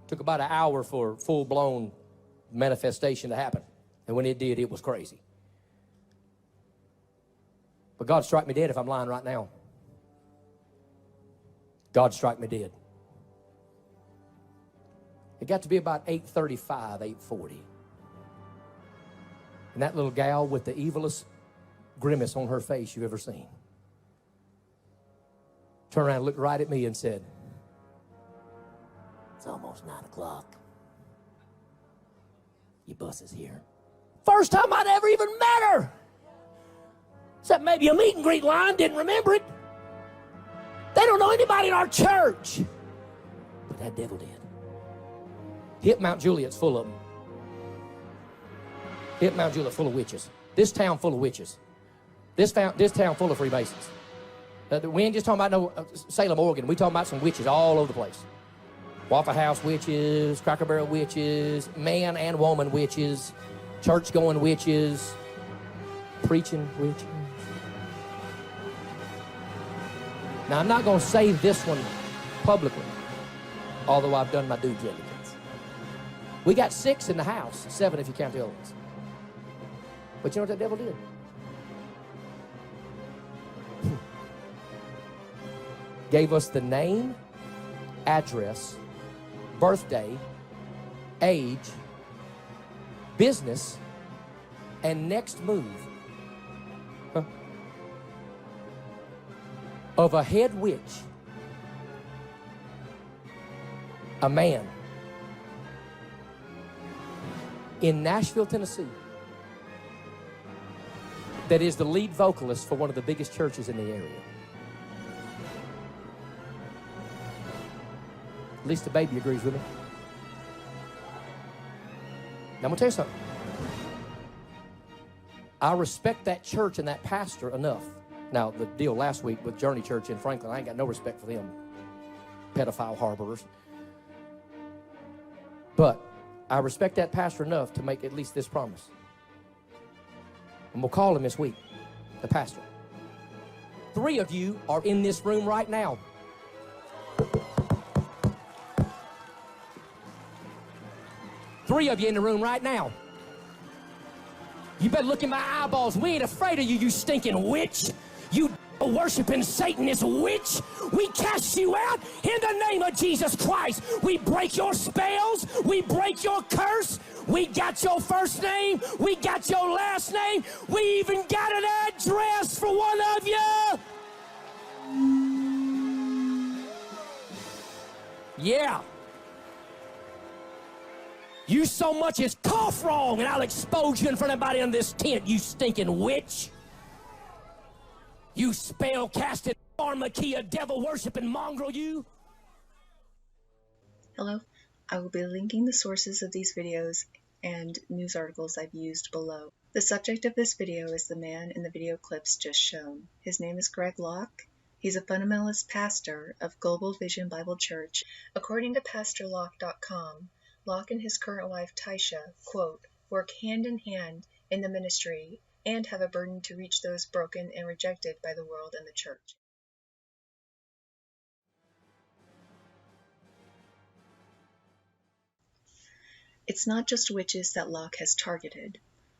Took about an hour for full-blown manifestation to happen. And when it did, it was crazy. But God strike me dead if I'm lying right now. God strike me dead. It got to be about 8:35, 8:40. And that little gal with the evilest grimace on her face you've ever seen turned around and looked right at me and said, "It's almost 9 o'clock. Your bus is here." First time I'd ever even met her. Except maybe a meet and greet line, didn't remember it. They don't know anybody in our church. But that devil did. Hit Mount Juliet's full of them. Hit Mount Juliet full of witches. This town full of witches. This town full of Freemasons. We ain't just talking about no Salem, Oregon. We talking about some witches all over the place. Waffle House witches, Cracker Barrel witches, man and woman witches, church-going witches, preaching witches. Now, I'm not going to say this one publicly, although I've done my due diligence. We got 6 in the house, 7 if you count the old ones. But you know what that devil did? Gave us the name, address, birthday, age, business, and next move of a head witch, a man in Nashville, Tennessee, that is the lead vocalist for one of the biggest churches in the area. At least the baby agrees with me. Now, I'm going to tell you something. I respect that church and that pastor enough. Now, the deal last week with Journey Church in Franklin, I ain't got no respect for them. Pedophile harborers. But I respect that pastor enough to make at least this promise. And we'll call him this week, the pastor. 3 of you are in this room right now. Three of you in the room right now. You better look in my eyeballs. We ain't afraid of you, you stinking witch. You worshiping Satanist witch. We cast you out in the name of Jesus Christ. We break your spells. We break your curse. We got your first name. We got your last name. We even got an address for one of you. Yeah. You so much as cough wrong, and I'll expose you in front of everybody in this tent, you stinking witch. You spell-casted, pharmakia, devil-worshipping mongrel, you. Hello. I will be linking the sources of these videos and news articles I've used below. The subject of this video is the man in the video clips just shown. His name is Greg Locke. He's a fundamentalist pastor of Global Vision Bible Church. According to PastorLocke.com, Locke and his current wife, Taisha, quote, work hand in hand in the ministry and have a burden to reach those broken and rejected by the world and the church. It's not just witches that Locke has targeted.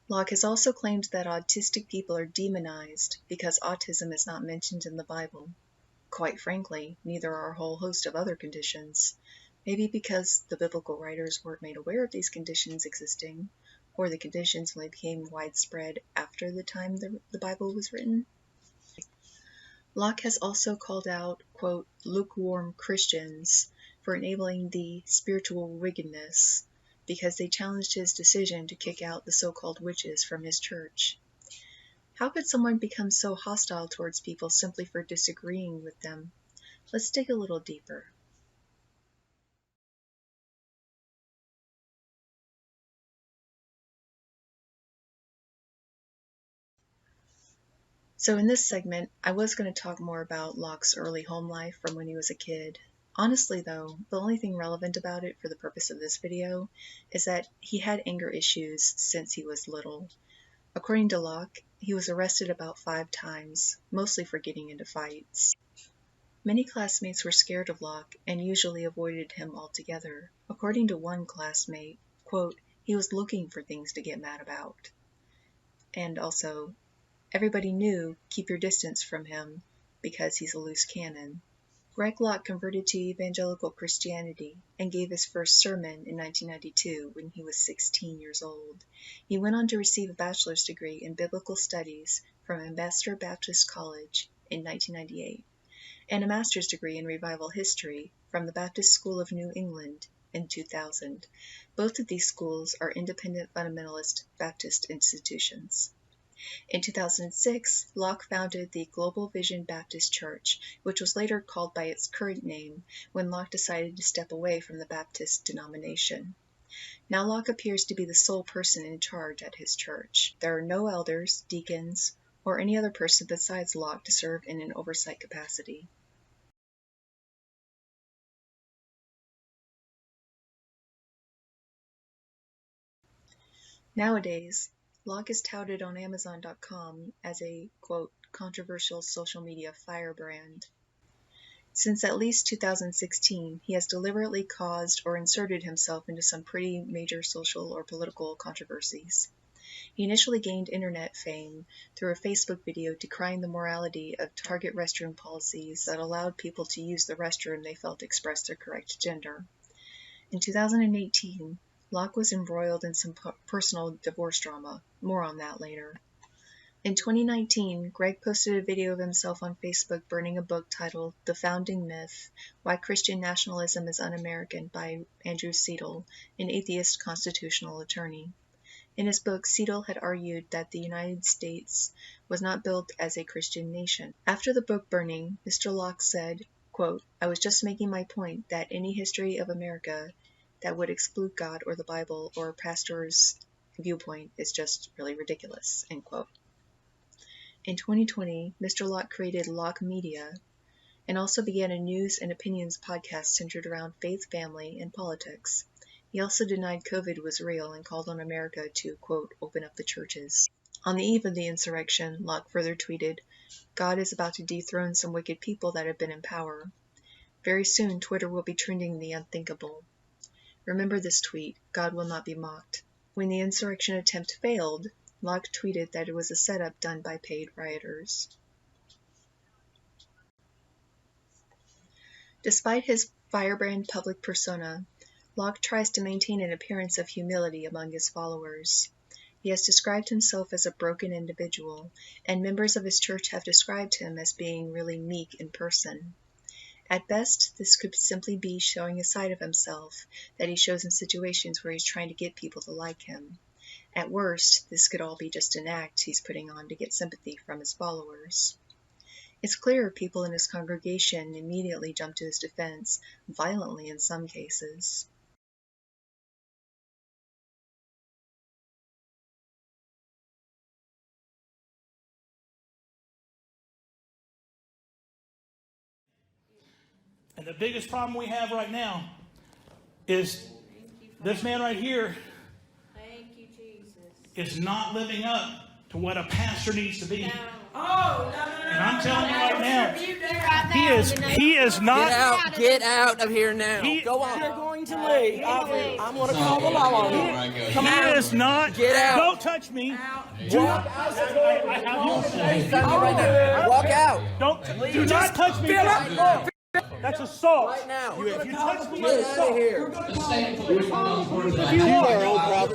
Locke has also claimed that autistic people are demonized because autism is not mentioned in the Bible. Quite frankly, neither are a whole host of other conditions. Maybe because the biblical writers weren't made aware of these conditions existing, or the conditions only became widespread after the time the Bible was written. Locke has also called out, quote, lukewarm Christians for enabling the spiritual wickedness because they challenged his decision to kick out the so-called witches from his church. How could someone become so hostile towards people simply for disagreeing with them? Let's dig a little deeper. So in this segment, I was going to talk more about Locke's early home life from when he was a kid. Honestly though, the only thing relevant about it for the purpose of this video is that he had anger issues since he was little. According to Locke, he was arrested about 5 times, mostly for getting into fights. Many classmates were scared of Locke and usually avoided him altogether. According to one classmate, quote, he was looking for things to get mad about. And also, everybody knew, keep your distance from him because he's a loose cannon. Greg Locke converted to evangelical Christianity and gave his first sermon in 1992 when he was 16 years old. He went on to receive a bachelor's degree in biblical studies from Ambassador Baptist College in 1998 and a master's degree in revival history from the Baptist School of New England in 2000. Both of these schools are independent fundamentalist Baptist institutions. In 2006, Locke founded the Global Vision Baptist Church, which was later called by its current name when Locke decided to step away from the Baptist denomination. Now Locke appears to be the sole person in charge at his church. There are no elders, deacons, or any other person besides Locke to serve in an oversight capacity. Nowadays, Locke is touted on Amazon.com as a, quote, controversial social media firebrand. Since at least 2016, he has deliberately caused or inserted himself into some pretty major social or political controversies. He initially gained internet fame through a Facebook video decrying the morality of Target restroom policies that allowed people to use the restroom they felt expressed their correct gender. In 2018, Locke was embroiled in some personal divorce drama. More on that later. In 2019, Greg posted a video of himself on Facebook burning a book titled The Founding Myth, Why Christian Nationalism is Un-American by Andrew Seidel, an atheist constitutional attorney. In his book, Seidel had argued that the United States was not built as a Christian nation. After the book burning, Mr. Locke said, quote, I was just making my point that any history of America that would exclude God or the Bible or a pastor's viewpoint is just really ridiculous, end quote. In 2020, Mr. Locke created Locke Media and also began a news and opinions podcast centered around faith, family, and politics. He also denied COVID was real and called on America to, quote, open up the churches. On the eve of the insurrection, Locke further tweeted, God is about to dethrone some wicked people that have been in power. Very soon, Twitter will be trending the unthinkable. Remember this tweet, God will not be mocked. When the insurrection attempt failed, Locke tweeted that it was a setup done by paid rioters. Despite his firebrand public persona, Locke tries to maintain an appearance of humility among his followers. He has described himself as a broken individual, and members of his church have described him as being really meek in person. At best, this could simply be showing a side of himself that he shows in situations where he's trying to get people to like him. At worst, this could all be just an act he's putting on to get sympathy from his followers. It's clear people in his congregation immediately jump to his defense, violently in some cases. And the biggest problem we have right now is this man right here is not living up to what a pastor needs to be. And I'm telling you right now, he is not. Get out of here now. Go on. You're going to leave. I'm going to call the law on you. He is not. Get out. Don't touch me. Walk out. I have you right now. Walk out. Do not touch me. That's assault. Right now. If you touch me, Get it's out of assault. here. If you are, old brother.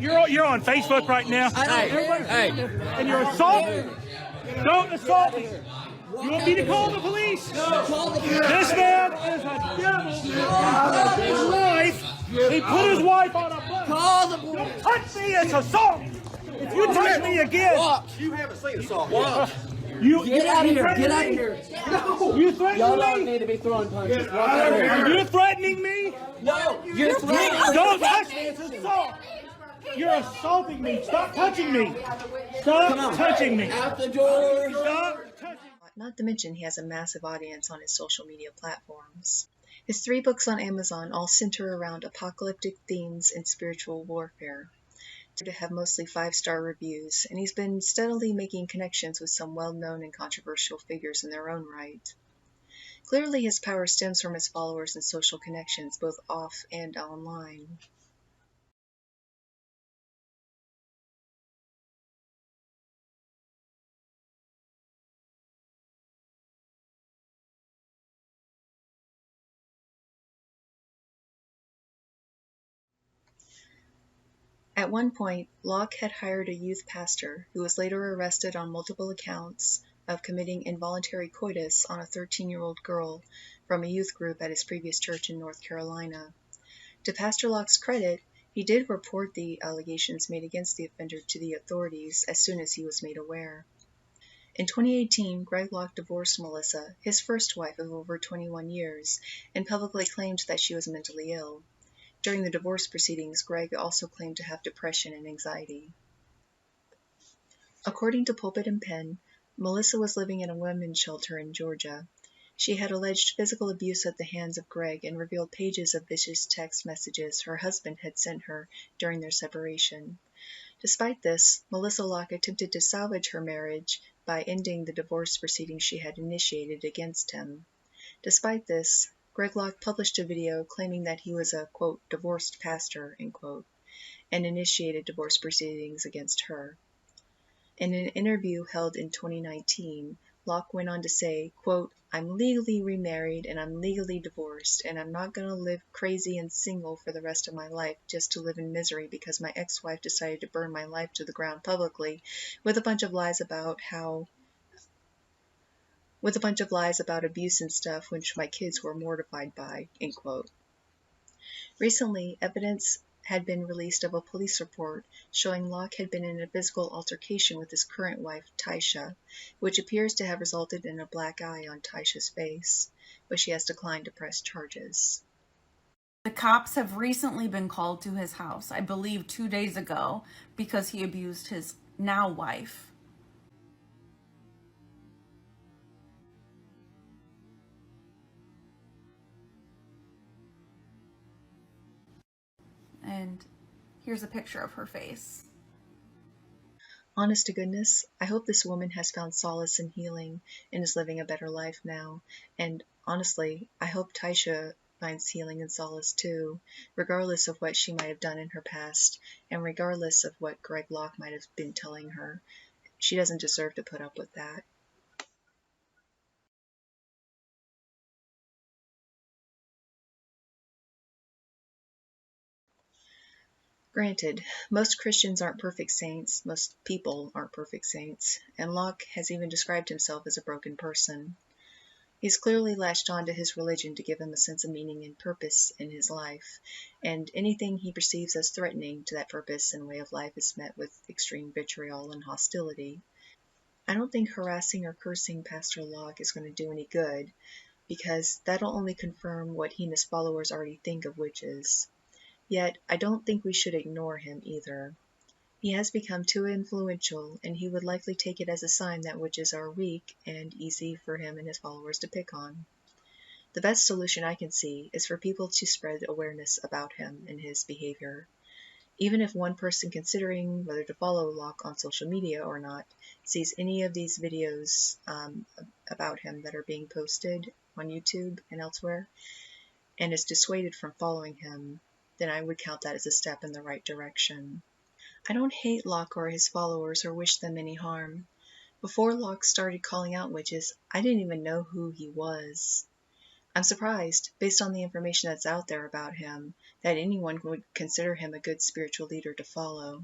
You're on Facebook right now. Hey. And you're assaulting. Don't assault me. You want me to call the police? This man is a devil. His wife. He put his wife on a bus. Call the police. Don't touch me. It's assault. If you touch me again, You haven't seen assault. Get out of here. Get out of here. You threatening Y'all don't me? need to be throwing punches. Walk out of here. You're threatening me? No, you're threatening. Don't touch me. It's assault. You're assaulting me. Stop touching me. Stop touching me. Out the door. Stop touching me. Not to mention he has a massive audience on his social media platforms. His 3 books on Amazon all center around apocalyptic themes and spiritual warfare. to have mostly 5-star reviews, and he's been steadily making connections with some well-known and controversial figures in their own right. Clearly, his power stems from his followers and social connections, both off and online. At one point, Locke had hired a youth pastor who was later arrested on multiple accounts of committing involuntary coitus on a 13-year-old girl from a youth group at his previous church in North Carolina. To Pastor Locke's credit, he did report the allegations made against the offender to the authorities as soon as he was made aware. In 2018, Greg Locke divorced Melissa, his first wife of over 21 years, and publicly claimed that she was mentally ill. During the divorce proceedings, Greg also claimed to have depression and anxiety. According to Pulpit and Pen, Melissa was living in a women's shelter in Georgia. She had alleged physical abuse at the hands of Greg and revealed pages of vicious text messages her husband had sent her during their separation. Despite this, Melissa Locke attempted to salvage her marriage by ending the divorce proceedings she had initiated against him. Despite this, Greg Locke published a video claiming that he was a, quote, divorced pastor, end quote, and initiated divorce proceedings against her. In an interview held in 2019, Locke went on to say, quote, I'm legally remarried and I'm legally divorced, and I'm not going to live crazy and single for the rest of my life just to live in misery because my ex-wife decided to burn my life to the ground publicly with a bunch of lies about abuse and stuff, which my kids were mortified by, end quote. Recently, evidence had been released of a police report showing Locke had been in a physical altercation with his current wife, Taisha, which appears to have resulted in a black eye on Taisha's face, but she has declined to press charges. The cops have recently been called to his house, I believe 2 days ago, because he abused his now wife. And here's a picture of her face. Honest to goodness, I hope this woman has found solace and healing and is living a better life now. And honestly, I hope Taisha finds healing and solace too, regardless of what she might have done in her past, and regardless of what Greg Locke might have been telling her. She doesn't deserve to put up with that. Granted, most Christians aren't perfect saints, most people aren't perfect saints, and Locke has even described himself as a broken person. He's clearly latched on to his religion to give him a sense of meaning and purpose in his life, and anything he perceives as threatening to that purpose and way of life is met with extreme vitriol and hostility. I don't think harassing or cursing Pastor Locke is going to do any good, because that'll only confirm what he and his followers already think of witches. Yet, I don't think we should ignore him either. He has become too influential, and he would likely take it as a sign that witches are weak and easy for him and his followers to pick on. The best solution I can see is for people to spread awareness about him and his behavior. Even if one person considering whether to follow Locke on social media or not sees any of these videos about him that are being posted on YouTube and elsewhere, and is dissuaded from following him, then I would count that as a step in the right direction. I don't hate Locke or his followers or wish them any harm. Before Locke started calling out witches, I didn't even know who he was. I'm surprised, based on the information that's out there about him, that anyone would consider him a good spiritual leader to follow.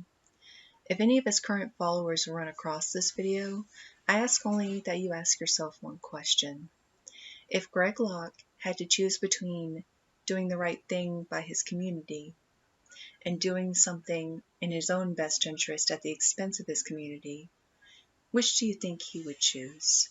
If any of his current followers run across this video, I ask only that you ask yourself one question. If Greg Locke had to choose between doing the right thing by his community and doing something in his own best interest at the expense of his community, which do you think he would choose?